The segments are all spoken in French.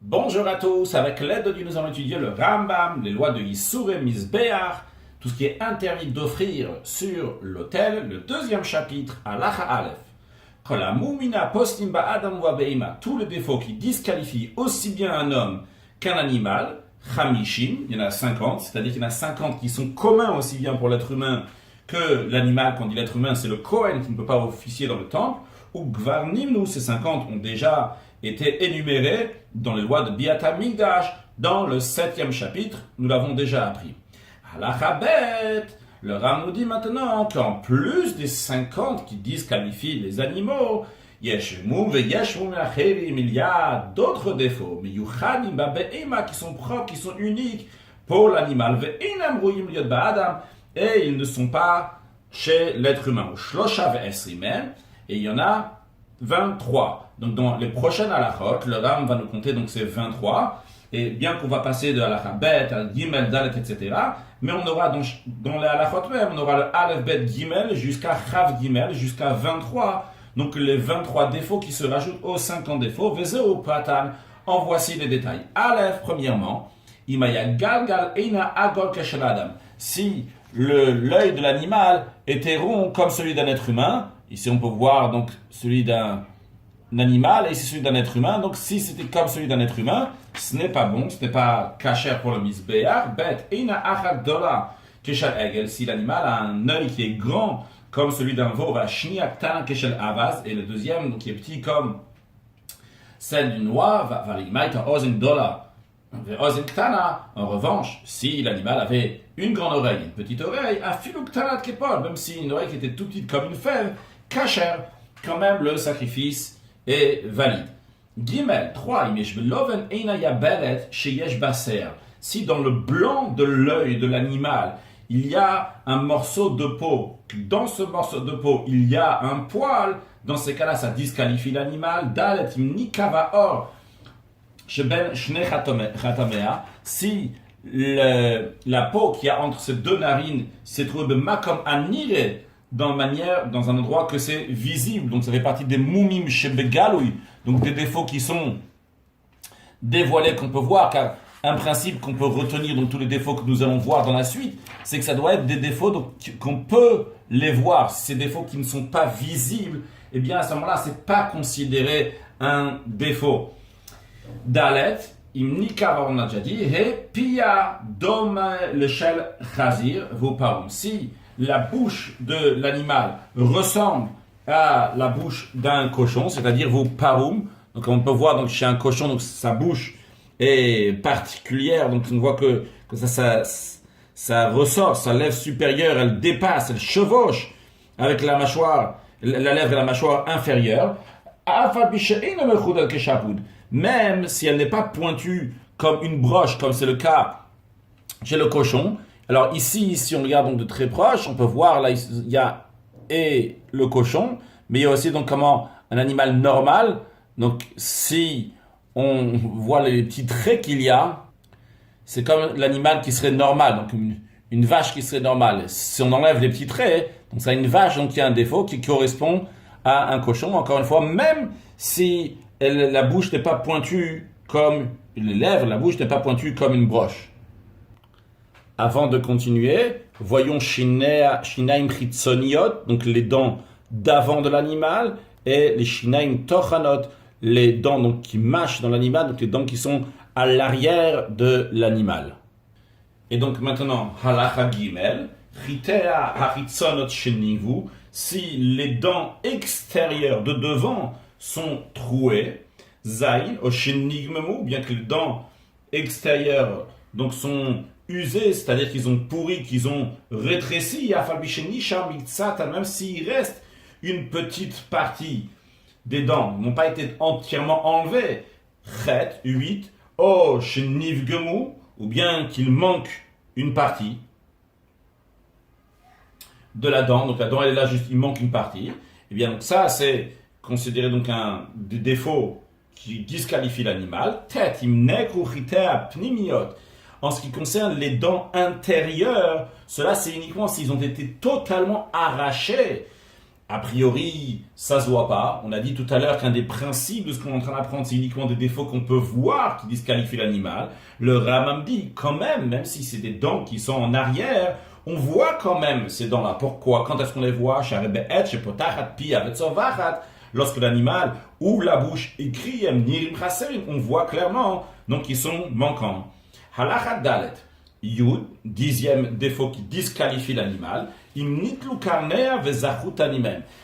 Bonjour à tous, avec l'aide de Dieu, nous allons étudier le Rambam, les lois de Yisur et Mizbeach, tout ce qui est interdit d'offrir sur l'autel, le deuxième chapitre, Halacha Aleph. Tous les défauts qui disqualifient aussi bien un homme qu'un animal, Chamishim, il y en a 50, c'est-à-dire qu'il y en a 50 qui sont communs aussi bien pour l'être humain que l'animal. Quand on dit l'être humain, c'est le Kohen qui ne peut pas officier dans le temple, ou Gvarnim, nous, ces 50 ont déjà été énumérés dans les lois de Biata Migdash, dans le 7e chapitre, nous l'avons déjà appris. Halachabet, le Ram nous dit maintenant qu'en plus des 50 qui disqualifient les animaux, il y a d'autres défauts, qui sont propres, qui sont uniques pour l'animal, et ils ne sont pas chez l'être humain. Et il y en a 23. Donc dans les prochaines halachot, le Ram va nous compter donc ces 23. Et bien qu'on va passer de halakha bet à gimel, dalet, etc., mais on aura dans les halachot même, on aura le aleph bet gimel jusqu'à chav gimel, jusqu'à 23. Donc les 23 défauts qui se rajoutent aux 50 défauts. Vezeo patan, en voici les détails. Aleph, premièrement, imaya galgal eina agol keshel adam. Si l'œil de l'animal était rond comme celui d'un être humain, ici on peut voir donc celui d'un animal et ici celui d'un être humain. Donc si c'était comme celui d'un être humain, ce n'est pas bon, ce n'est pas kasher pour le misbeach. Bet eina achad dola keshel egel. Si l'animal a un œil qui est grand comme celui d'un veau, va shnia ktan keshel avaz, et le deuxième donc qui est petit comme celle du noix, va limaita ozen dola. En revanche, si l'animal avait une grande oreille, une petite oreille, même si une oreille qui était tout petite comme une fève, kasher, quand même le sacrifice est valide. Gimel 3, si dans le blanc de l'œil de l'animal, il y a un morceau de peau, dans ce morceau de peau, il y a un poil, dans ces cas-là, ça disqualifie l'animal. Dalet nikava or, si la peau qui a entre ces deux narines s'est trouvée makom anire dans un endroit que c'est visible, donc ça fait partie des mumim shebegaloui, donc des défauts qui sont dévoilés qu'on peut voir, car un principe qu'on peut retenir dans tous les défauts que nous allons voir dans la suite, c'est que ça doit être des défauts qu'on peut les voir. Ces défauts qui ne sont pas visibles, eh bien à ce moment-là, c'est pas considéré un défaut. Dalet, imnika, on a déjà dit, he pia dom leshel chazir vos parum. Si la bouche de l'animal ressemble à la bouche d'un cochon, c'est-à-dire vos parum, donc on peut voir donc chez un cochon, donc sa bouche est particulière, donc on voit que ça ressort, sa lèvre supérieure, elle dépasse, elle chevauche avec la mâchoire, la lèvre et la mâchoire inférieure. Même si elle n'est pas pointue comme une broche, comme c'est le cas chez le cochon. Alors ici, si on regarde donc de très proche, on peut voir là il y a et le cochon, mais il y a aussi donc comment un animal normal. Donc si on voit les petits traits qu'il y a, c'est comme l'animal qui serait normal, donc une vache qui serait normale. Si on enlève les petits traits, donc ça a une vache donc qui a un défaut qui correspond à un cochon. Encore une fois, même si la bouche n'est pas pointue comme les lèvres, la bouche n'est pas pointue comme une broche. Avant de continuer, voyons Shinaim Chitzoniot, donc les dents d'avant de l'animal, et les Shinaim Tochanot, les dents donc, qui mâchent dans l'animal, donc les dents qui sont à l'arrière de l'animal. Et donc maintenant, Halacha Gimel, Chitea Haritzonot Shenivu, si les dents extérieures de devant sont trouées, Zain, Oshenigmemu, bien que les dents extérieures donc sont usées, c'est-à-dire qu'ils ont pourri, qu'ils ont rétréci, même s'il reste une petite partie des dents, n'ont pas été entièrement enlevées, Chet, 8, Oshenivgemu, ou bien qu'il manque une partie de la dent, donc la dent elle est là juste, il manque une partie, et bien donc ça c'est considéré donc un des défauts qui disqualifie l'animal. Tête, imnek ou chitea pnimiot. En ce qui concerne les dents intérieures, cela c'est uniquement s'ils ont été totalement arrachés A priori, ça se voit pas. On a dit tout à l'heure qu'un des principes de ce qu'on est en train d'apprendre, c'est uniquement des défauts qu'on peut voir qui disqualifient l'animal. Le Rambam dit, quand même si c'est des dents qui sont en arrière, on voit quand même ces dents-là. Pourquoi? Quand est-ce qu'on les voit? Lorsque l'animal ouvre la bouche et crie, on voit clairement, donc ils sont manquants. Halachat Dalet. Yud, 10e défaut qui disqualifie l'animal.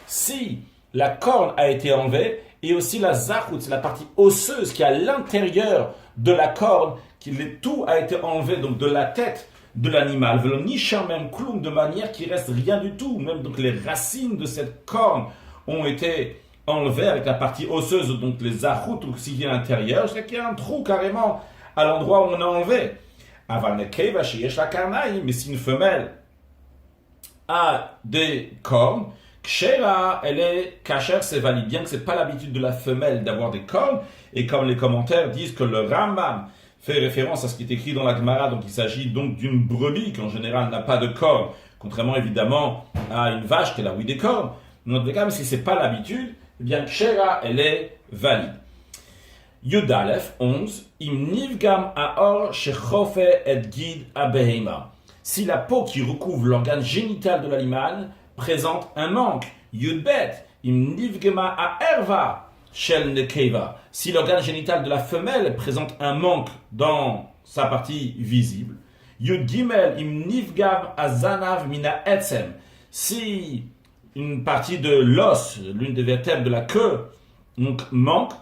Si la corne a été enlevée, et aussi la zachut, c'est la partie osseuse qui est à l'intérieur de la corne, tout a été enlevé, donc de la tête de l'animal, même de manière qu'il reste rien du tout, même donc les racines de cette corne ont été enlevées avec la partie osseuse, donc les zachut aussi à l'intérieur, c'est qu'il y a un trou carrément à l'endroit où on a enlevé. Mais si une femelle a des cornes, Kshera, elle est kasher, c'est valide. Bien que ce n'est pas l'habitude de la femelle d'avoir des cornes, et comme les commentaires disent que le Rambam fait référence à ce qui est écrit dans la Gemara, donc il s'agit donc d'une brebis qui en général n'a pas de cornes, contrairement évidemment à une vache qui a oui des cornes. Dans notre cas, même si ce n'est pas l'habitude, eh bien Kshera, elle est valide. Yudalef 11, im nivgam aor shechofe et gid abehema. Si la peau qui recouvre l'organe génital de l'animal présente un manque, Yudbet, im nivgema a erva shel nekeva. Si l'organe génital de la femelle présente un manque dans sa partie visible, Yudgimel, im nivgam a zanav mina etzem. Si une partie de l'os, l'une des vertèbres de la queue, donc manque,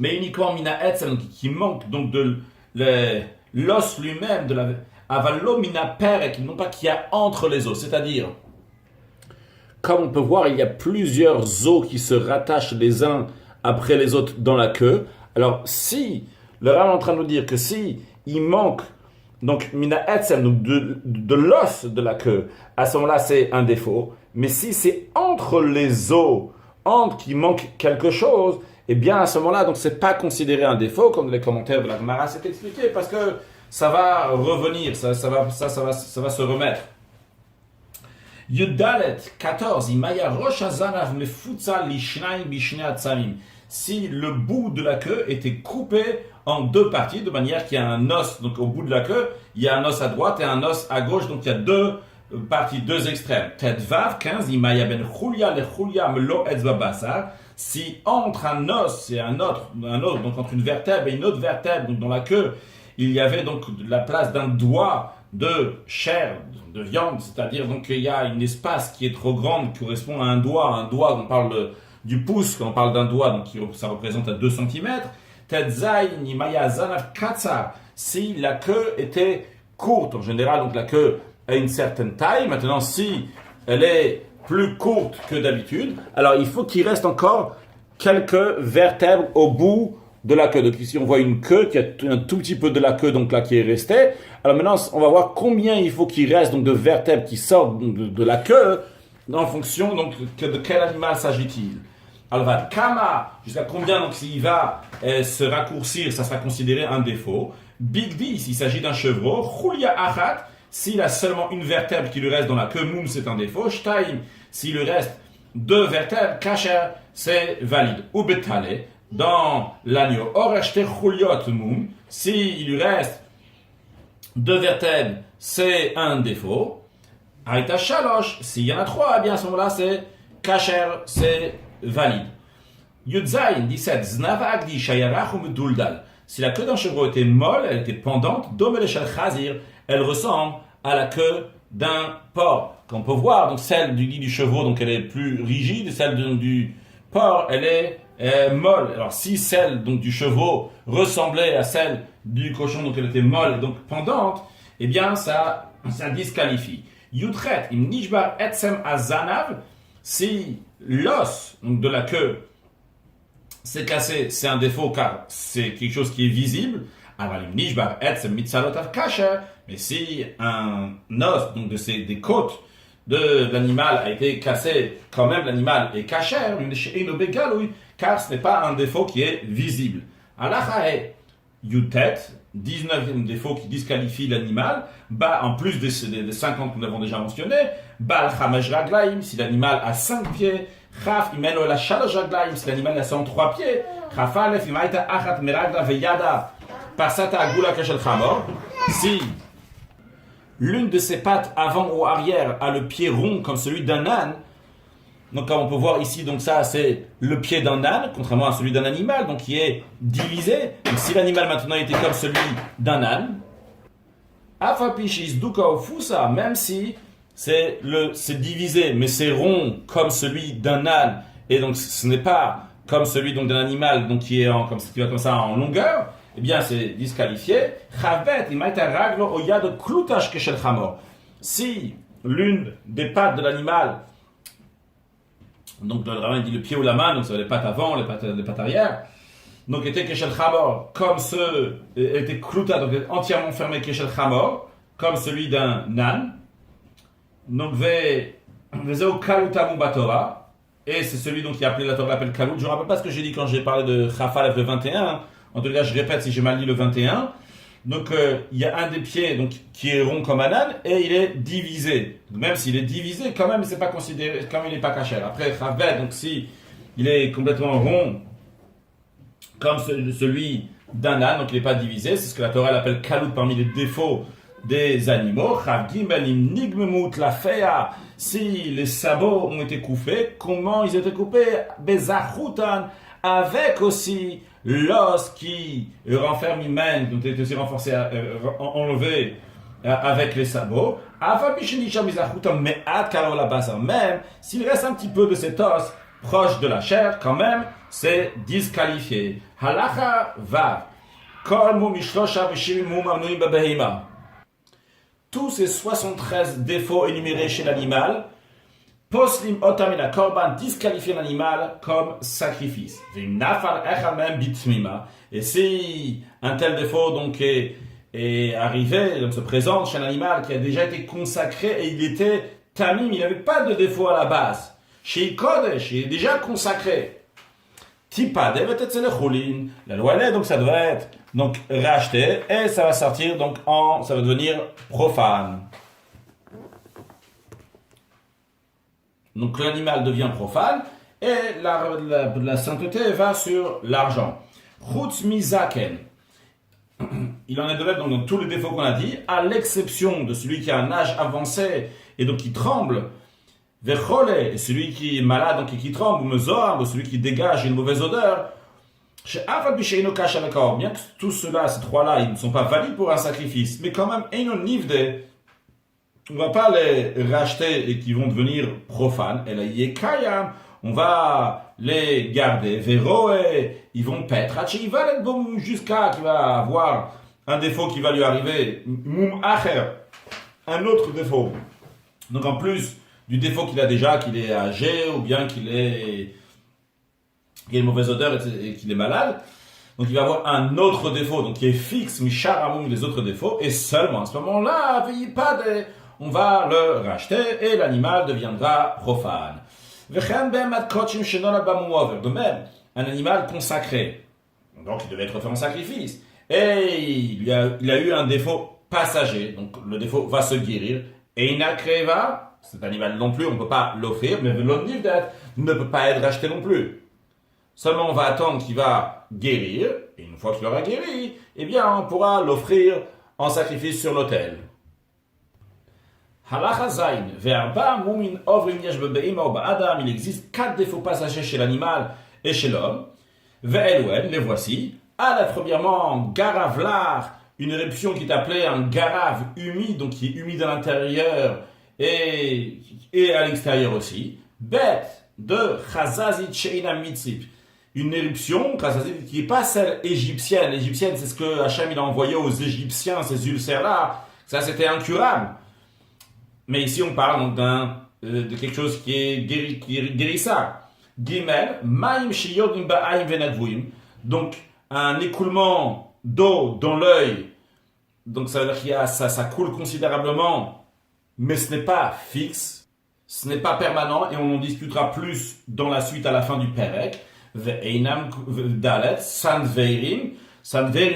mais uniquement mina etzem, qui manque donc de l'os lui-même de la avallo mina perek, non pas qu'il y a entre les os, c'est-à-dire, comme on peut voir, il y a plusieurs os qui se rattachent les uns après les autres dans la queue. Alors, si le Rambam est en train de nous dire que si il manque donc mina etzem, donc de l'os de la queue, à ce moment-là c'est un défaut. Mais si c'est entre les os, qu'il manque quelque chose, eh bien à ce moment-là, donc c'est pas considéré un défaut, comme les commentaires de la Gemara s'est expliqué, parce que ça va revenir, ça va se remettre. Yudalet 14, Imaya Rosh Hazanav Mefutza Lishnaim Bishne Atzamim. Si le bout de la queue était coupé en deux parties, de manière qu'il y a un os, donc au bout de la queue, il y a un os à droite et un os à gauche, donc il y a deux parties, deux extrêmes. Tedvav 15, Imaya Ben Chulia Le Chulia Melo Etzba Basar. Si entre un os et un autre, donc entre une vertèbre et une autre vertèbre, donc dans la queue, il y avait donc la place d'un doigt de chair, de viande, c'est-à-dire donc qu'il y a un espace qui est trop grand, qui correspond à un doigt, on parle du pouce, quand on parle d'un doigt, donc ça représente à 2 cm. Tetzai Nimaya Zanav Katsar, si la queue était courte, en général, donc la queue a une certaine taille, maintenant si elle est plus courte que d'habitude, alors il faut qu'il reste encore quelques vertèbres au bout de la queue. Donc ici on voit une queue qui a un tout petit peu de la queue donc là qui est restée. Alors maintenant on va voir combien il faut qu'il reste donc de vertèbres qui sortent de la queue en fonction donc de quel animal s'agit-il. Alors va kama jusqu'à combien donc s'il va se raccourcir, ça sera considéré un défaut. Big 10, il s'agit d'un chevreau. Chulia achat, s'il a seulement une vertèbre qui lui reste dans la queue, moum c'est un défaut. Shtaim, s'il lui reste 2 vertèbres, kasher c'est valide. Ou betale, dans l'agneau, oreshte chuliot moum, s'il lui reste 2 vertèbres, c'est un défaut. Aïta shalosh, s'il y en a 3, eh bien à ce moment-là c'est kasher, c'est valide. Yudzaïn 17, znava agdi shayarach ou meduldal. Si la queue d'un chevreau était molle, elle était pendante, domeleshal chazir, elle ressemble à la queue d'un porc. Qu'on peut voir, donc celle du chevreau, donc elle est plus rigide, celle du porc, elle est molle. Alors si celle donc du chevreau ressemblait à celle du cochon, donc elle était molle, donc pendante, eh bien ça disqualifie. Yutret, im nishbar etzem azanav, si l'os donc de la queue s'est cassé, c'est un défaut car c'est quelque chose qui est visible. Mais si un os donc des côtes de l'animal a été cassé, quand même l'animal est kasher, car ce n'est pas un défaut qui est visible. Alachae yutet 19e défaut qui disqualifie l'animal, bah, en plus des 50 que nous avons déjà mentionnés, Bal Chamash Raglaim, si l'animal a 5 pieds, Chaf Imelo la Shalosh Raglaim, si l'animal a 103 pieds, Chaf Alef Imaita Achat Meragla Veyada, Pasata Agula Kashel Chamor, si l'une de ses pattes avant ou arrière a le pied rond comme celui d'un âne, donc comme on peut voir ici, donc ça c'est le pied d'un âne, contrairement à celui d'un animal, donc qui est divisé. Donc si l'animal maintenant était comme celui d'un âne, Afapichis Duka Ofusa, même si c'est divisé, mais c'est rond comme celui d'un âne, et donc ce n'est pas comme celui donc d'un animal, donc qui va comme ça en longueur, eh bien c'est disqualifié. Chavet, imaita raglo oyad klutash keshel chamor. Si l'une des pattes de l'animal, donc le rabbin dit le pied ou la main, donc ça va les pattes avant, les pattes arrière, donc était keshel chamor, comme était kluta, donc entièrement fermé keshel chamor, comme celui d'un âne. Donc vezeo kalutamu batora, et c'est celui donc qui a appelé la Torah l'appelle kalut. Je ne me rappelle pas ce que j'ai dit quand j'ai parlé de Chafalef le 21. En tout cas, je répète si j'ai mal dit le 21. Donc il y a un des pieds donc qui est rond comme un âne et il est divisé. Donc, même s'il est divisé, quand même c'est pas considéré comme il n'est pas caché. Après Chavet, donc si il est complètement rond comme celui d'un âne, donc il n'est pas divisé, c'est ce que la Torah appelle kalut parmi les défauts des animaux. Si les sabots ont été coupés, comment ils étaient coupés? Bezachutan, avec aussi l'os qui renferme Imen, donc est aussi renforcé, enlevé avec les sabots. Même s'il reste un petit peu de cet os proche de la chair, quand même, c'est disqualifié. Halacha vav. Kol mu mishlosha v'shirim mu mamnuim b'behima. Tous ces 73 défauts énumérés chez l'animal, poslim otamina korban, disqualifient l'animal comme sacrifice. Et si un tel défaut donc est arrivé, donc se présente chez un animal qui a déjà été consacré et il était tamim, il n'avait pas de défaut à la base. Chez Kodesh, il est déjà consacré. Tipa devet etzele chulin. La loi est donc ça doit être donc racheté et ça va sortir donc ça va devenir profane. Donc l'animal devient profane et la sainteté va sur l'argent. Chutz mizaken. Il en est de même donc dans tous les défauts qu'on a dit, à l'exception de celui qui a un âge avancé et donc qui tremble. Vechole, et celui qui est malade donc qui tremble, ou mezoam, ou celui qui dégage une mauvaise odeur. Bien que tout cela, ces trois-là, ils ne sont pas valides pour un sacrifice, mais quand même, on ne va pas les racheter et qui vont devenir profanes. Et là, on va les garder. Veroe, ils vont paître. Jusqu'à qu'il va avoir un défaut qui va lui arriver. Mum acher, un autre défaut. Donc en plus du défaut qu'il a déjà, qu'il est âgé ou bien qu'il a une mauvaise odeur et qu'il est malade. Donc il va avoir un autre défaut, donc qui est fixe, micharamoum les autres défauts, et seulement à ce moment-là, on va le racheter et l'animal deviendra profane. De même, un animal consacré, donc il devait être fait en sacrifice, et il a eu un défaut passager, donc le défaut va se guérir, et inakreva, cet animal non plus, on ne peut pas l'offrir, mais ne peut pas être racheté non plus. Seulement on va attendre qu'il va guérir, et une fois qu'il aura guéri, eh bien on pourra l'offrir en sacrifice sur l'autel. Halacha zayin, ve'arba mumin ovrim yesh bebe'ima ou ba'adam, il existe 4 défauts passagers chez l'animal et chez l'homme. Ve'eluen, les voici. Premièrement, garavlar, une éruption qui est appelée un garave humide, donc qui est humide à l'intérieur et à l'extérieur aussi. Bête de chazazit she'ina mitzip, une éruption qui n'est pas celle égyptienne. L'égyptienne, c'est ce que Hachem il a envoyé aux Égyptiens, ces ulcères-là. Ça, c'était incurable. Mais ici, on parle donc de quelque chose qui est guérissable. Gimel, maim shiyod ba'ayim venadvuim. Donc, un écoulement d'eau dans l'œil. Donc, ça veut dire que ça coule considérablement, mais ce n'est pas fixe. Ce n'est pas permanent et on en discutera plus dans la suite à la fin du Perek. Ve'einam dalet, san veirim.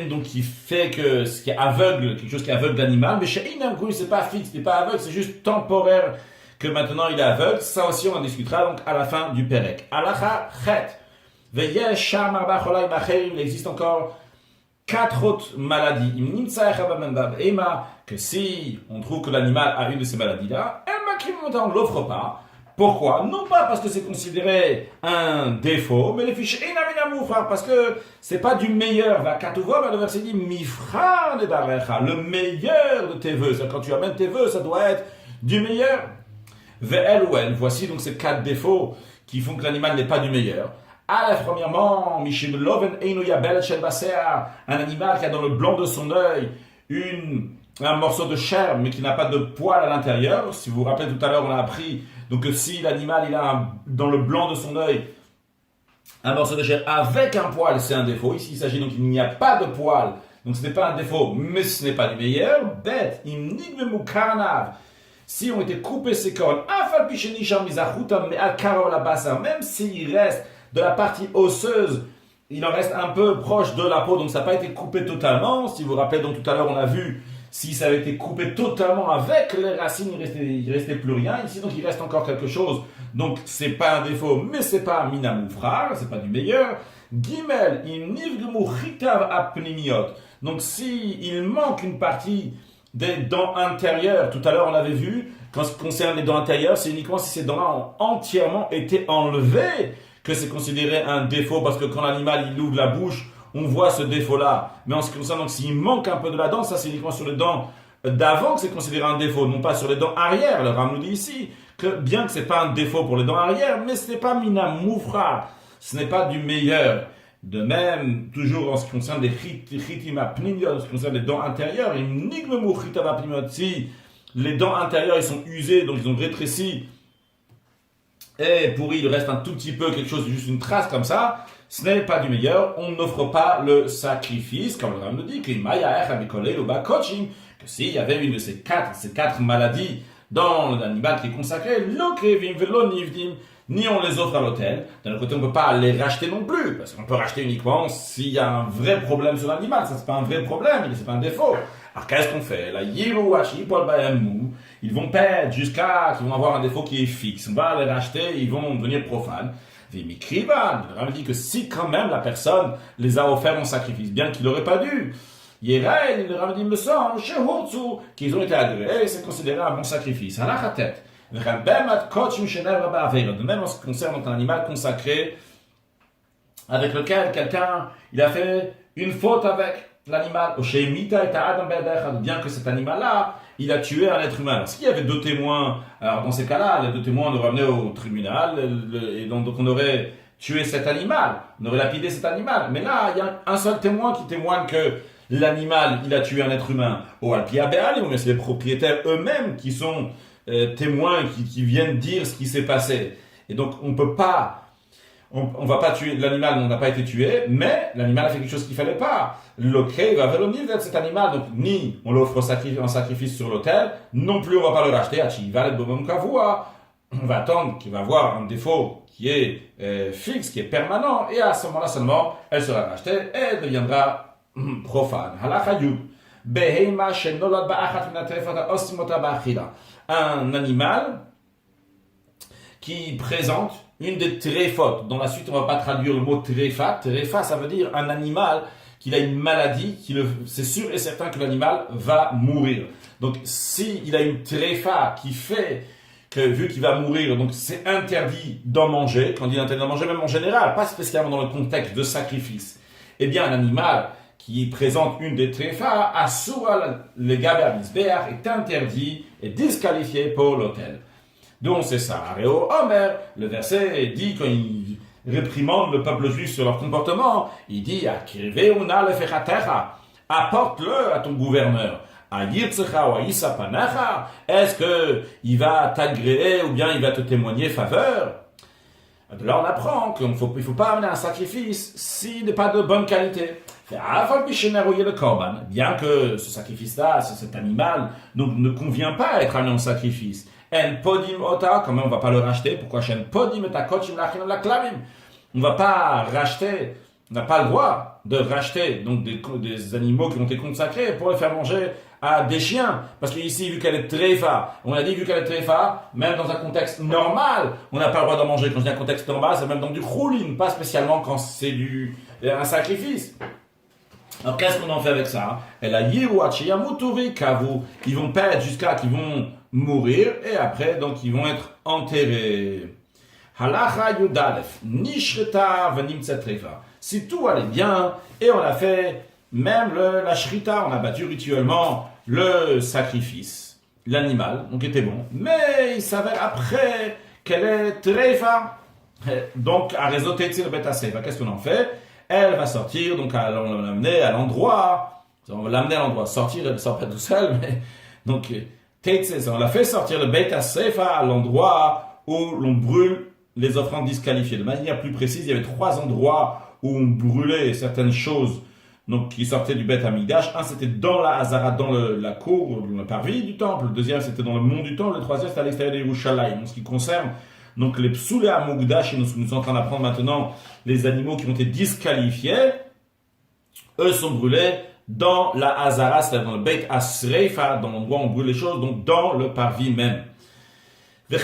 donc qui fait que ce qui est aveugle, quelque chose qui aveugle l'animal, mais chez Inamkou, c'est pas fixe, il n'est pas aveugle, c'est juste temporaire que maintenant il est aveugle. Ça aussi, on en discutera donc à la fin du Perek. Alacha chet. Veyesh sham arba cholai macherim, il existe encore 4 autres maladies. Que si on trouve que l'animal a une de ces maladies-là, on ne l'offre pas. Pourquoi? Non pas parce que c'est considéré un défaut, mais les fiches parce que c'est pas du meilleur. Le verset dit Mifra le meilleur de tes vœux. Quand tu amènes tes vœux, ça doit être du meilleur. Ve'el ou elle. Voici donc ces 4 défauts qui font que l'animal n'est pas du meilleur. Premièrement, un animal qui a dans le blanc de son œil un morceau de chair, mais qui n'a pas de poil à l'intérieur. Si vous vous rappelez tout à l'heure, on a appris donc que si l'animal il a dans le blanc de son œil un morceau de chair avec un poil, c'est un défaut. Ici, il s'agit donc qu'il n'y a pas de poil, donc ce n'est pas un défaut, mais ce n'est pas du meilleur. Bête, si on était coupé ses cornes, même s'il reste de la partie osseuse, il en reste un peu proche de la peau, donc ça n'a pas été coupé totalement. Si vous vous rappelez, donc tout à l'heure on a vu, si ça avait été coupé totalement avec les racines, il restait plus rien. Ici donc il reste encore quelque chose, donc c'est pas un défaut, mais c'est pas minamoufrar, c'est pas du meilleur. Gimel, donc si il manque une partie des dents intérieures, tout à l'heure on avait vu, quand ce qui concerne les dents intérieures, c'est uniquement si ces dents-là ont entièrement été enlevées que c'est considéré un défaut, parce que quand l'animal il ouvre la bouche, on voit ce défaut-là. Mais en ce qui concerne, donc s'il manque un peu de la dent, ça c'est uniquement sur les dents d'avant que c'est considéré un défaut, non pas sur les dents arrière. Le Ram nous dit ici que bien que c'est pas un défaut pour les dents arrière, mais ce n'est pas minamoufra, ce n'est pas du meilleur. De même, toujours en ce qui concerne les chitima pnimiot, en ce qui concerne les dents intérieures, si les dents intérieures ils sont usées, donc ils ont rétréci, et pourri, il reste un tout petit peu, quelque chose, juste une trace comme ça, ce n'est pas du meilleur, on n'offre pas le sacrifice, comme le Ram nous dit, que s'il y avait une de ces quatre maladies dans l'animal qui est consacré, ni on les offre à l'hôtel, d'un autre côté on ne peut pas les racheter non plus, parce qu'on peut racheter uniquement s'il y a un vrai problème sur l'animal, ça c'est pas un vrai problème, c'est pas un défaut. Alors qu'est-ce qu'on fait? La ils vont perdre jusqu'à qu'ils vont avoir un défaut qui est fixe. On va les racheter, ils vont devenir profanes. Le Ram dit que si quand même la personne les a offerts en sacrifice, bien qu'il n'aurait pas dû, le Ram dit me semble qu'ils ont été agréés, c'est considéré un bon sacrifice. De même en ce qui concerne un animal consacré avec lequel quelqu'un il a fait une faute avec l'animal, bien que cet animal-là, il a tué un être humain. Alors, s'il y avait 2 témoins, alors dans ces cas-là, les 2 témoins, on aurait amené au tribunal, et donc on aurait tué cet animal, on aurait lapidé cet animal. Mais là, il y a un seul témoin qui témoigne que l'animal, il a tué un être humain. Au Alpia Béali, mais c'est les propriétaires eux-mêmes qui sont témoins, qui viennent dire ce qui s'est passé. Et donc, on peut pas, on va pas tuer l'animal, on n'a pas été tué, mais l'animal a fait quelque chose qu'il fallait pas. L'okay va venir vers cet animal, donc ni on l'offre en sacrifice sur l'autel, non plus on va pas le racheter. On va attendre qu'il va avoir un défaut qui est fixe, qui est permanent, et à ce moment-là seulement, elle sera rachetée et elle deviendra profane. Un animal qui présente une des tréfautes. Dans la suite, on ne va pas traduire le mot tréfa. Tréfa, ça veut dire un animal qui a une maladie, c'est sûr et certain que l'animal va mourir. Donc, s'il a une tréfa qui fait que, vu qu'il va mourir, donc c'est interdit d'en manger, quand on dit interdit d'en manger, même en général, pas spécialement dans le contexte de sacrifice, eh bien, un animal qui présente une des tréfas, Asura le Gaber Misbeach, est interdit et disqualifié pour l'autel. Donc c'est ça. Aréo Omer, le verset dit quand il réprimande le peuple juif sur leur comportement, il dit Akriveuna le fechatecha, apporte-le à ton gouverneur. Ayirtsecha ou Aïsapanacha, est-ce que il va t'agréer ou bien il va te témoigner faveur? De là on apprend qu'il ne faut pas amener un sacrifice s'il n'est pas de bonne qualité. Bien que ce sacrifice-là, cet animal, donc, ne convient pas à être amené en sacrifice. Quand même, on ne va pas le racheter. Pourquoi on ne va pas racheter n'a pas le droit de racheter donc des animaux qui ont été consacrés pour les faire manger à des chiens. Parce qu'ici, vu qu'elle est tréfa, on a dit vu qu'elle est tréfa, même dans un contexte normal, on n'a pas le droit d'en manger. Quand je dis un contexte normal, c'est même dans du choulin, pas spécialement quand c'est un sacrifice. Alors qu'est-ce qu'on en fait avec ça? Elle a kavu. Ils vont perdre jusqu'à qu'ils vont mourir et après donc ils vont être enterrés. Halacha yudalef nishrita venimtset trefa. Si tout allait bien et on a fait même la shrita, on a battu rituellement le sacrifice, l'animal, donc était bon. Mais il s'avère après qu'elle est trefa. Donc à réseauter le beta sefa. Qu'est-ce qu'on en fait? Elle va sortir, donc on va l'amener à l'endroit. On va l'amener à l'endroit. Sortir, elle ne sort pas tout seul, mais donc on l'a fait sortir le beta sefa à l'endroit où l'on brûle les offrandes disqualifiées. De manière plus précise, il y avait 3 endroits où on brûlait certaines choses donc, qui sortaient du Beth Amikdash. Un, c'était dans la Hazara, dans la cour, dans le parvis du temple. Le deuxième, c'était dans le mont du temple. Le troisième, c'était à l'extérieur de Yerushalayim. En ce qui concerne donc les psoulé à Mugdash, et nous sommes en train d'apprendre maintenant les animaux qui ont été disqualifiés, eux sont brûlés dans la Hazara, c'est-à-dire dans le Beit Asreifa, dans l'endroit où on brûle les choses, donc dans le parvis même. De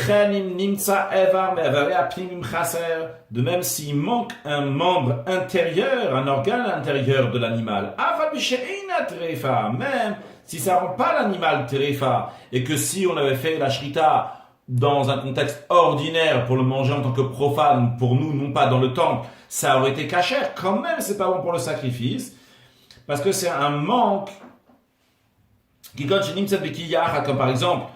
même, s'il manque un membre intérieur, un organe intérieur de l'animal, même si ça ne rend pas l'animal terefa, et que si on avait fait la shrita dans un contexte ordinaire pour le manger en tant que profane, pour nous, non pas dans le temple, ça aurait été cachère, quand même c'est pas bon pour le sacrifice, parce que c'est un manque qui comme par exemple,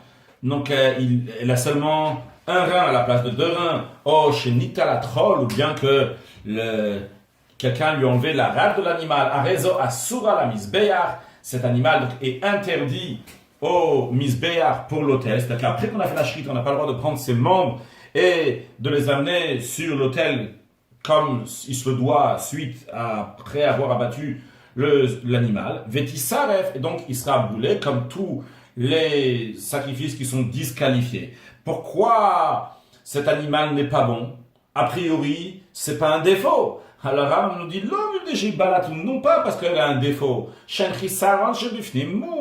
donc il a seulement un rein à la place de 2 reins, chez Nita la troll, ou bien que quelqu'un lui a enlevé la rate de l'animal, Arezo Asura la misbeyar, cet animal donc, est interdit au misbeyar pour l'autel, c'est-à-dire qu'après qu'on a fait la shrita, on n'a pas le droit de prendre ses membres et de les amener sur l'autel comme il se le doit suite après avoir abattu l'animal, Vetisaref, et donc il sera brûlé comme tous les sacrifices qui sont disqualifiés. Pourquoi cet animal n'est pas bon? A priori, c'est pas un défaut. Alors Ram nous dit non pas parce qu'elle a un défaut,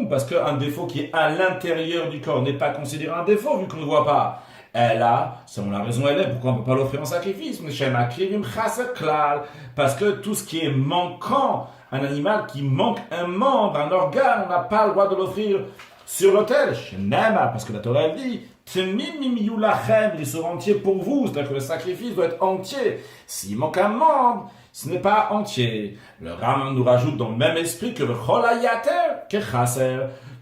parce qu'un défaut qui est à l'intérieur du corps n'est pas considéré un défaut vu qu'on ne le voit pas. Elle a, selon la raison elle est, pourquoi on ne peut pas l'offrir en sacrifice? Parce que tout ce qui est manquant, un animal qui manque un membre, un organe, on n'a pas le droit de l'offrir sur l'autel. Parce que la Torah elle dit, il sera entier pour vous, c'est-à-dire que le sacrifice doit être entier. S'il manque un membre, ce n'est pas entier. Le Ram nous rajoute dans le même esprit que le cholayater, que chaser,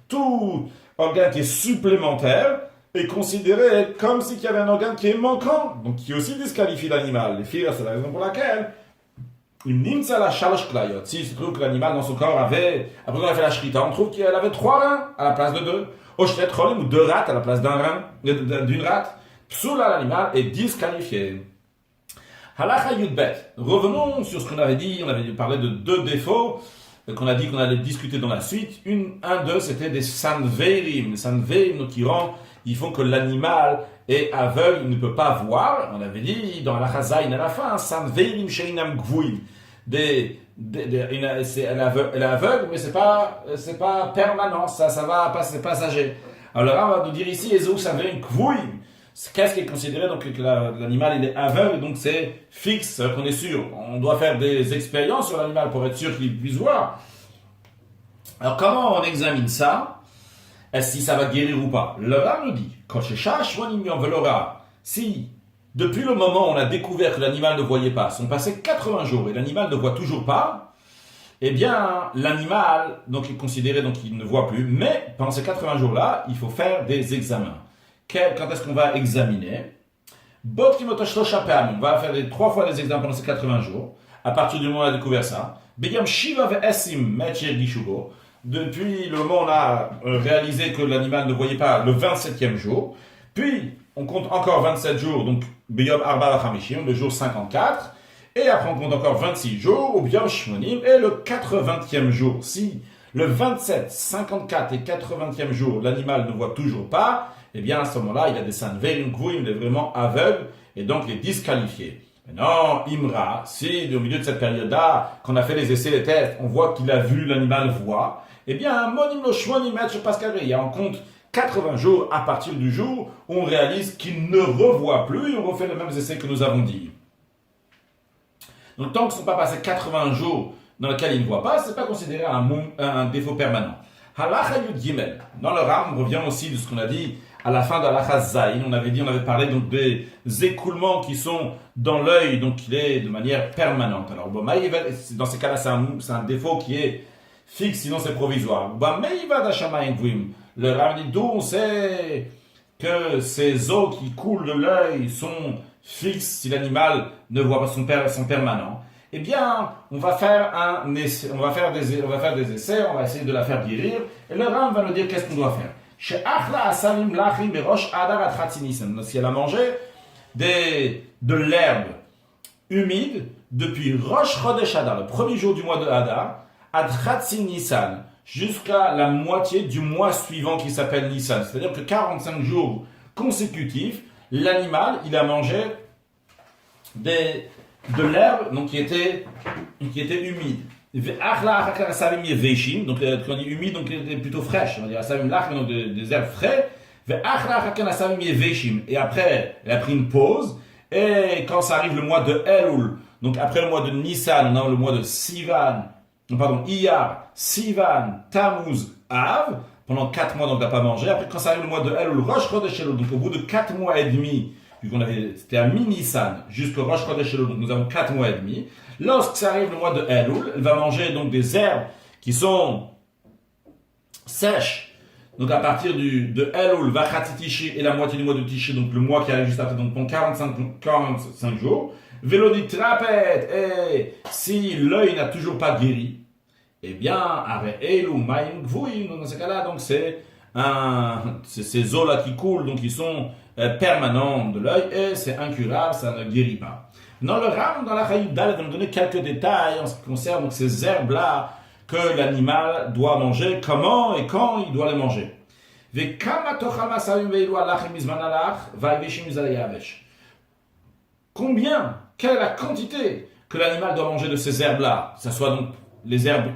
tout organe qui est supplémentaire est considéré comme s'il y avait un organe qui est manquant, donc qui aussi disqualifie l'animal. Les filles, c'est la raison pour laquelle il si se trouve que l'animal dans son corps avait, après qu'on a fait la shrita, on trouve qu'elle avait 3 reins à la place de 2. Ou 2 rats à la place d'un rein, d'une rate. Psoula, l'animal est disqualifié. Halacha yudbet. Revenons sur ce qu'on avait dit. On avait parlé de 2 défauts qu'on a dit qu'on allait discuter dans la suite. D'eux, c'était des sanverim. Les sanverim, qui rendent, ils font que l'animal est aveugle, il ne peut pas voir. On avait dit dans la chazaïn à la fin, sanverim sheinam gvuim. Elle est aveugle, mais c'est pas permanent, ça va pas, c'est passager. Alors là, on va nous dire ici, Ezou sanverim gvuim. Qu'est-ce qui est considéré donc que l'animal il est aveugle, donc c'est fixe, qu'on est sûr. On doit faire des expériences sur l'animal pour être sûr qu'il puisse voir. Alors comment on examine ça? Est-ce que ça va guérir ou pas? Le Rav nous dit, si depuis le moment où on a découvert que l'animal ne voyait pas, sont passés 80 jours et l'animal ne voit toujours pas, eh bien l'animal donc est considéré donc il ne voit plus, mais pendant ces 80 jours-là, il faut faire des examens. Quand est-ce qu'on va examiner? On va faire 3 fois des examens pendant ces 80 jours, à partir du moment où on a découvert ça. Depuis le moment où on a réalisé que l'animal ne voyait pas, le 27e jour. Puis, on compte encore 27 jours, donc Biyom Arba Vachamishim, le jour 54. Et après, on compte encore 26 jours, ou Biyom Shmonim, et le 80e jour. Si le 27, 54 et 80e jour, l'animal ne voit toujours pas, eh bien, à ce moment-là, il y a des sanverim gvuim, il est vraiment aveugle, et donc il est disqualifié. Non, Imra, si au milieu de cette période-là, qu'on a fait les essais, les tests, on voit qu'il a vu, l'animal voit, eh bien, monim lo shmonim et pascalé, il y a en compte 80 jours à partir du jour où on réalise qu'il ne revoit plus et on refait les mêmes essais que nous avons dit. Donc, tant que ce ne sont pas passés 80 jours dans lesquels il ne voit pas, ce n'est pas considéré un défaut permanent. Halacha Yud Gimel. Dans le Ram, on revient aussi de ce qu'on a dit à la fin de Halacha Zayin. On avait parlé donc des écoulements qui sont dans l'œil, donc il est de manière permanente. Alors, bon, dans ces cas-là, c'est un défaut qui est fixe, sinon c'est provisoire. Le Ram dit d'où on sait que ces eaux qui coulent de l'œil sont fixes si l'animal ne voit pas son permanent. Eh bien, on va faire des essais, on va essayer de la faire guérir, et le Ram va nous dire qu'est-ce qu'on doit faire. Si elle a mangé de l'herbe humide depuis Rosh Chodesh Adar, le premier jour du mois de Adar, ad Chatzin Nissan, jusqu'à la moitié du mois suivant qui s'appelle Nissan. C'est-à-dire que 45 jours consécutifs, l'animal, il a mangé de l'herbe donc qui était humide. Donc quand on dit humide, donc elle était plutôt fraîche. On va dire donc des herbes frais. Et après, elle a pris une pause. Et quand ça arrive le mois de Elul, donc après le mois de Nissan, le mois de Iyar, Sivan, Tammuz, Av, pendant 4 mois, donc on n'a pas mangé. Après, quand ça arrive le mois de Elul, Rosh Chodesh Elul, donc au bout de 4 mois et demi, vu c'était à mi-Nissan jusqu'au Rosh Chodesh Elul, donc nous avons 4 mois et demi. Lorsque ça arrive le mois de Elul, elle va manger donc des herbes qui sont sèches. Donc à partir de Elul, Vachati Tishi et la moitié du mois de Tishi, donc le mois qui arrive juste après, donc pendant 45 jours. Vélodit Trapet, et si l'œil n'a toujours pas guéri, eh bien, avec Elul, Maïm Gvouim, dans ce cas-là, donc c'est ces eaux-là qui coulent, donc ils sont permanents de l'œil, et c'est incurable, ça ne guérit pas. Dans le Ram, dans la Chaïdal, va nous donner quelques détails en ce qui concerne donc, ces herbes-là que l'animal doit manger, comment et quand il doit les manger. Combien, quelle est la quantité que l'animal doit manger de ces herbes-là? Que ce soit donc les herbes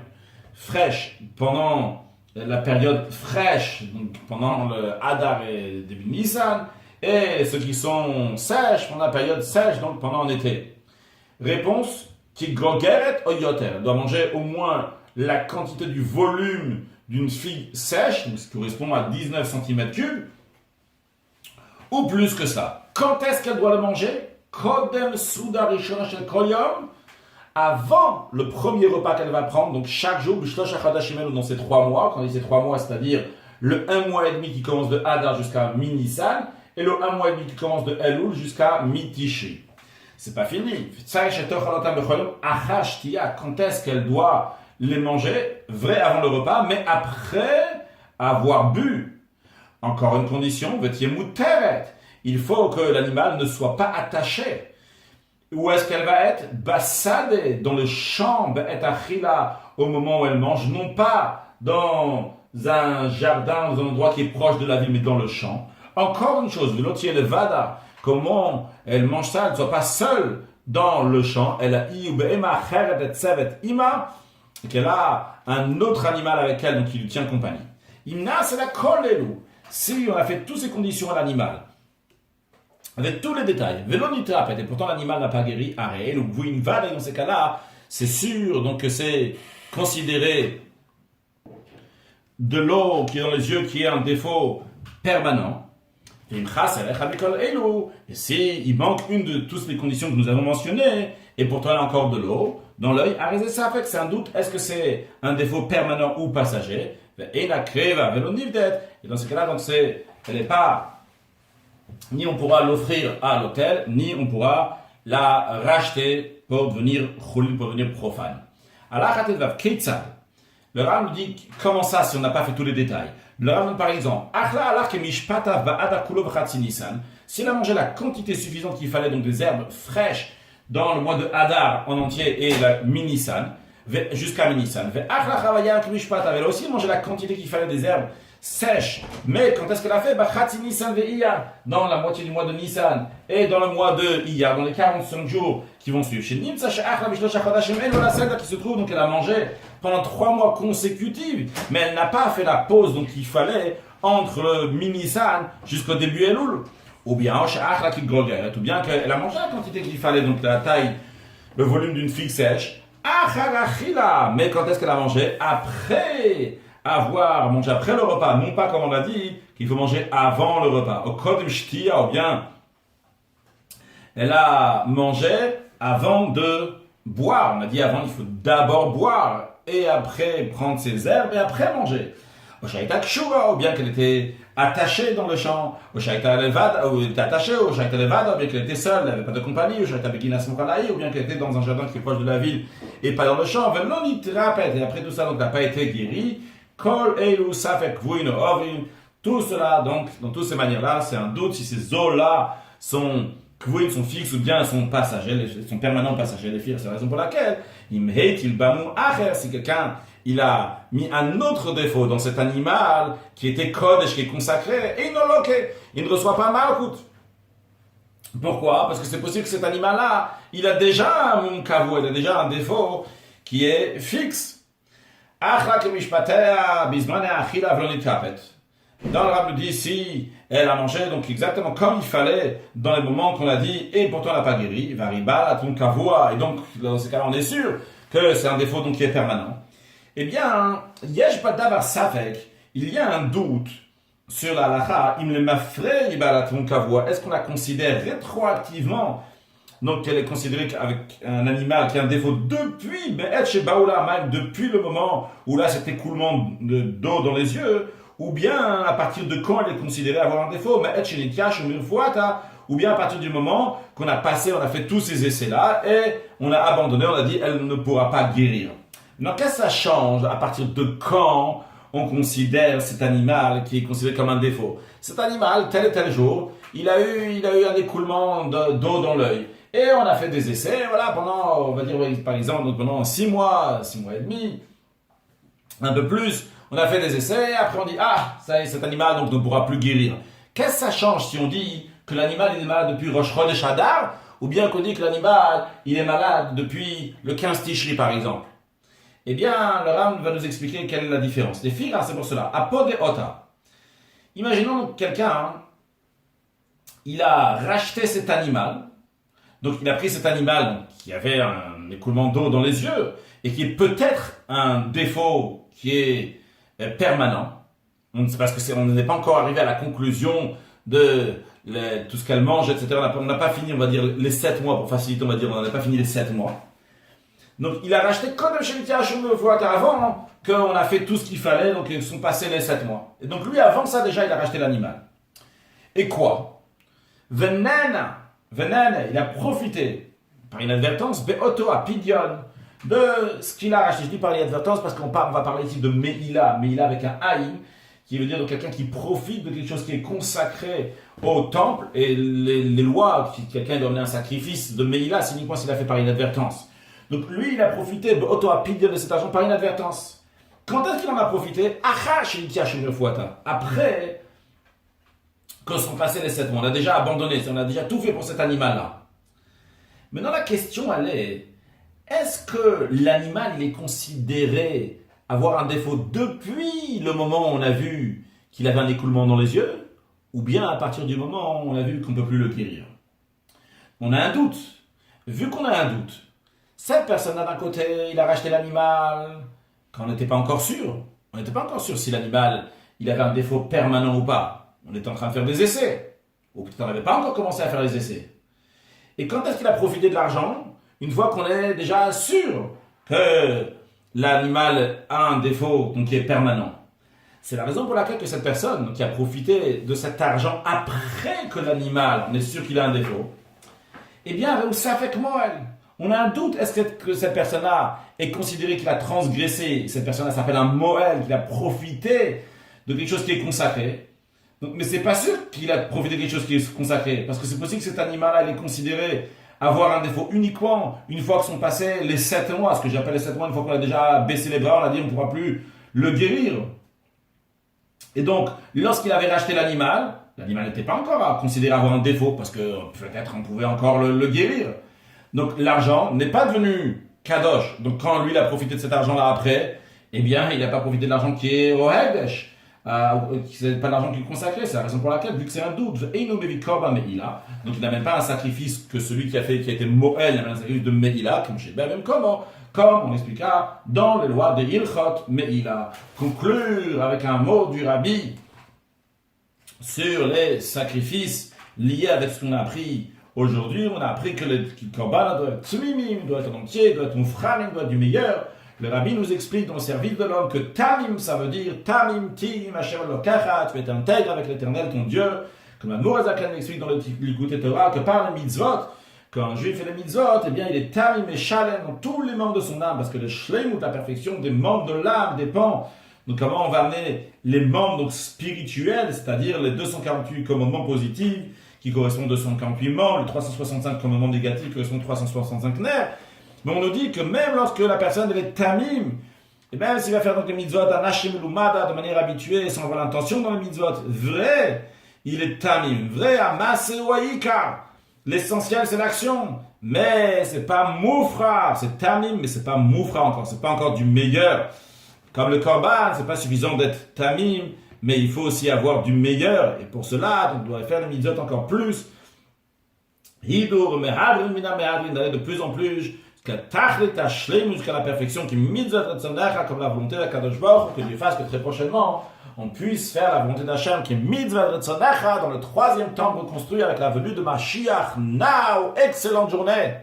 fraîches pendant la période fraîche, donc pendant le Hadar et début Nissan, et ceux qui sont sèches pendant la période sèche, donc pendant l'été. Réponse, qui grogeret oyoter, doit manger au moins la quantité du volume d'une figue sèche, ce qui correspond à 19 cm3, ou plus que ça. Quand est-ce qu'elle doit le manger? Kodem Souda Rishona Shel Kol Yom, avant le premier repas qu'elle va prendre, donc chaque jour, dans ces 3 mois, quand il dit ces 3 mois, c'est-à-dire le 1 mois et demi qui commence de Hadar jusqu'à mi-Nissan, et le 1 mois et demi qui commence de Elul jusqu'à mi-Tishi. C'est pas fini. Quand est-ce qu'elle doit les manger? Vrai avant le repas, mais après avoir bu. Encore une condition, il faut que l'animal ne soit pas attaché. Où est-ce qu'elle va être? Bassade, dans le champ, au moment où elle mange, non pas dans un jardin, dans un endroit qui est proche de la ville, mais dans le champ. Encore une chose, l'autre le vada, comment elle mange ça, elle ne soit pas seule dans le champ, elle a qu'elle a un autre animal avec elle, donc qui lui tient compagnie. Imna, c'est la kolelu. Si on a fait toutes ces conditions à l'animal, avec tous les détails, velonitra, et pourtant l'animal n'a pas guéri, arrêt, ou vada, dans ces cas-là, c'est sûr donc que c'est considéré de l'eau qui est dans les yeux, qui est un défaut permanent. Et si il manque une de toutes les conditions que nous avons mentionnées, et pourtant il y a encore de l'eau dans l'œil, arrêtez ça avec, c'est un doute, est-ce que c'est un défaut permanent ou passager? Et la crève, et dans ce cas-là, donc elle n'est pas, ni on pourra l'offrir à l'hôtel, ni on pourra la racheter pour devenir chulin, pour devenir profane. Alors, le Ram nous dit comment ça si on n'a pas fait tous les détails. Le Ram, par exemple, si elle a mangé la quantité suffisante qu'il fallait, donc des herbes fraîches, dans le mois de Hadar en entier et la mi-Nissan, jusqu'à mi-Nissan. Elle a aussi mangé la quantité qu'il fallait des herbes sèche. Mais quand est-ce qu'elle a fait? Chati Nissan ve'Iyar, dans la moitié du mois de Nissan et dans le mois de Iyar, dans les 45 jours qui vont suivre. Chez Nimsa she'achla b'shlosh chodashim elo la seda, qui se trouve, donc elle a mangé pendant 3 mois consécutifs, mais elle n'a pas fait la pause donc il fallait entre le mi-Nissan jusqu'au début Elul. Ou bien she'achla k'groget, ou bien qu'elle a mangé la quantité qu'il fallait, donc la taille, le volume d'une figue sèche. Mais quand est-ce qu'elle a mangé? Après avoir mangé après le repas, non pas comme on l'a dit, qu'il faut manger avant le repas. Au kodem shtia, ou bien elle a mangé avant de boire. On a dit avant, il faut d'abord boire et après prendre ses herbes et après manger. Ou bien qu'elle était attachée dans le champ, ou elle était attachée, ou bien qu'elle était seule, elle n'avait pas de compagnie, ou bien qu'elle était dans un jardin qui est proche de la ville et pas dans le champ, et après tout ça, donc elle n'a pas été guérie. Tout cela, donc, dans toutes ces manières-là, c'est un doute si ces eaux-là sont fixes ou bien sont passagers, sont permanents passagers. Les filles, c'est la raison pour laquelle, si quelqu'un il a mis un autre défaut dans cet animal qui était kodesh, qui est consacré, et il ne reçoit pas malkout. Pourquoi? Parce que c'est possible que cet animal-là, il a déjà un kavou, il a déjà un défaut qui est fixe. Dans le Rav dit si elle a mangé donc exactement comme il fallait dans les moments qu'on a dit et pourtant elle n'a pas guéri, variba, ton kavua, et donc dans ce cas-là on est sûr que c'est un défaut donc qui est permanent. Eh bien, yesh badavar safek, il y a un doute sur la halakha, im le mafrei balaton kavua. Est-ce qu'on la considère rétroactivement, donc qu'elle est considérée avec un animal qui a un défaut depuis depuis le moment où là cet écoulement d'eau dans les yeux, ou bien à partir de quand elle est considérée avoir un défaut, ou bien à partir du moment qu'on a passé, on a fait tous ces essais-là et on a abandonné, on a dit elle ne pourra pas guérir. Donc, qu'est-ce que ça change à partir de quand on considère cet animal qui est considéré comme un défaut? Cet animal, tel et tel jour, il a eu un écoulement d'eau dans l'œil. Et on a fait des essais, voilà, pendant, on va dire, par exemple, donc pendant 6 mois et demi, un peu plus, on a fait des essais, et après on dit, ça y est, cet animal donc ne pourra plus guérir. Qu'est-ce que ça change si on dit que l'animal il est malade depuis Rosh Chodesh Hadar, ou bien qu'on dit que l'animal il est malade depuis le 15 Tishri, par exemple? Eh bien, le Ram va nous expliquer quelle est la différence. Les filles, c'est pour cela. Apod et Ota. Imaginons quelqu'un, il a racheté cet animal. Donc, il a pris cet animal donc, qui avait un écoulement d'eau dans les yeux et qui est peut-être un défaut qui est permanent. Parce qu'on n'est pas encore arrivé à la conclusion de tout ce qu'elle mange, etc. On n'a pas fini, on va dire, les 7 mois. Pour faciliter, on va dire, on n'a pas fini les 7 mois. Donc, il a racheté comme chez avant qu'on a fait tout ce qu'il fallait, donc ils sont passés les 7 mois. Et donc, lui, avant ça, déjà, il a racheté l'animal. Et quoi? Venena, il a profité, par inadvertance, be'oto apidion, de ce qu'il a racheté. Je dis par inadvertance parce qu'on va parler ici de Meïla avec un Aïn, qui veut dire donc quelqu'un qui profite de quelque chose qui est consacré au temple, et les lois, si quelqu'un doit amener un sacrifice de Meïla, c'est uniquement s'il a fait par inadvertance. Donc lui, il a profité de cet argent par inadvertance. Quand est-ce qu'il en a profité? Après que sont passés les 7 mois. On a déjà abandonné, on a déjà tout fait pour cet animal-là. Maintenant, la question, elle est-ce que l'animal, il est considéré avoir un défaut depuis le moment où on a vu qu'il avait un écoulement dans les yeux, ou bien à partir du moment où on a vu qu'on ne peut plus le guérir? On a un doute. Vu qu'on a un doute, cette personne-là, d'un côté, il a racheté l'animal quand on n'était pas encore sûr. On n'était pas encore sûr si l'animal, il avait un défaut permanent ou pas. On était en train de faire des essais. Ou peut-être on n'avait pas encore commencé à faire les essais. Et quand est-ce qu'il a profité de l'argent? Une fois qu'on est déjà sûr que l'animal a un défaut donc, qui est permanent. C'est la raison pour laquelle que cette personne qui a profité de cet argent après que l'animal, on est sûr qu'il a un défaut, eh bien, ça fait que moi, on a un doute, est-ce que cette personne-là est considérée qu'il a transgressé? Cette personne-là s'appelle un Moël, qu'il a profité de quelque chose qui est consacré. Donc, mais c'est pas sûr qu'il a profité de quelque chose qui est consacré, parce que c'est possible que cet animal-là, il est considéré avoir un défaut uniquement une fois que sont passés les 7 mois. Ce que j'appelle les 7 mois, une fois qu'on a déjà baissé les bras, on a dit on ne pourra plus le guérir. Et donc, lorsqu'il avait racheté l'animal n'était pas encore considéré avoir un défaut, parce que peut-être on pouvait encore le guérir. Donc l'argent n'est pas devenu kadosh. Donc quand lui il a profité de cet argent-là après, eh bien il n'a pas profité de l'argent qui est au Hedesh. C'est pas l'argent qui est consacré, c'est la raison pour laquelle, vu que c'est un doute, donc il n'a même pas un sacrifice que celui qui a été Moël, il a un sacrifice de Meïla, comme chez même comment, comme on expliquera dans les lois de Ilchot Meïla. Conclure avec un mot du Rabbi sur les sacrifices liés avec ce qu'on a appris aujourd'hui. On a appris que le korban doit être tzmimim, doit être en entier, doit être mouframim, doit être du meilleur. Le Rabbi nous explique dans le service de l'homme que tamim, ça veut dire tamim tim asher lokacha, tu es intègre avec l'Éternel ton Dieu. Comme Admorazakan explique dans le Likutei Torah que par les mitzvot, quand un juif fait les mitzvot, eh bien il est tamim et shalem dans tous les membres de son âme, parce que le shleimut, la perfection des membres de l'âme dépend. Donc comment on va amener les membres donc, spirituels, c'est-à-dire les 248 commandements positifs qui correspondent à 248 membres, les 365 commandements négatifs qui correspondent à 365 nerfs. Mais on nous dit que même lorsque la personne elle est tamim, et même s'il va faire donc les mitzvot à Nashim Lumada de manière habituée, sans avoir l'intention dans les mitzvot, vrai, il est tamim, vrai à Masewaïka. L'essentiel c'est l'action, mais c'est pas moufra, c'est tamim, mais c'est pas moufra encore, c'est pas encore du meilleur. Comme le korban, c'est pas suffisant d'être tamim, mais il faut aussi avoir du meilleur. Et pour cela, on doit faire les mitzvot encore plus. Hidur mehadrin mina mehadrin, d'aller de plus en plus jusqu'à tachlit hashleim, jusqu'à la perfection qui mitzvot retzonecha, comme la volonté de Kadosh Baruch, que Dieu fasse que très prochainement, on puisse faire la volonté d'Hachem qui est mitzvot retzonecha dans le 3e temple reconstruit avec la venue de Mashiach. Now, excellente journée!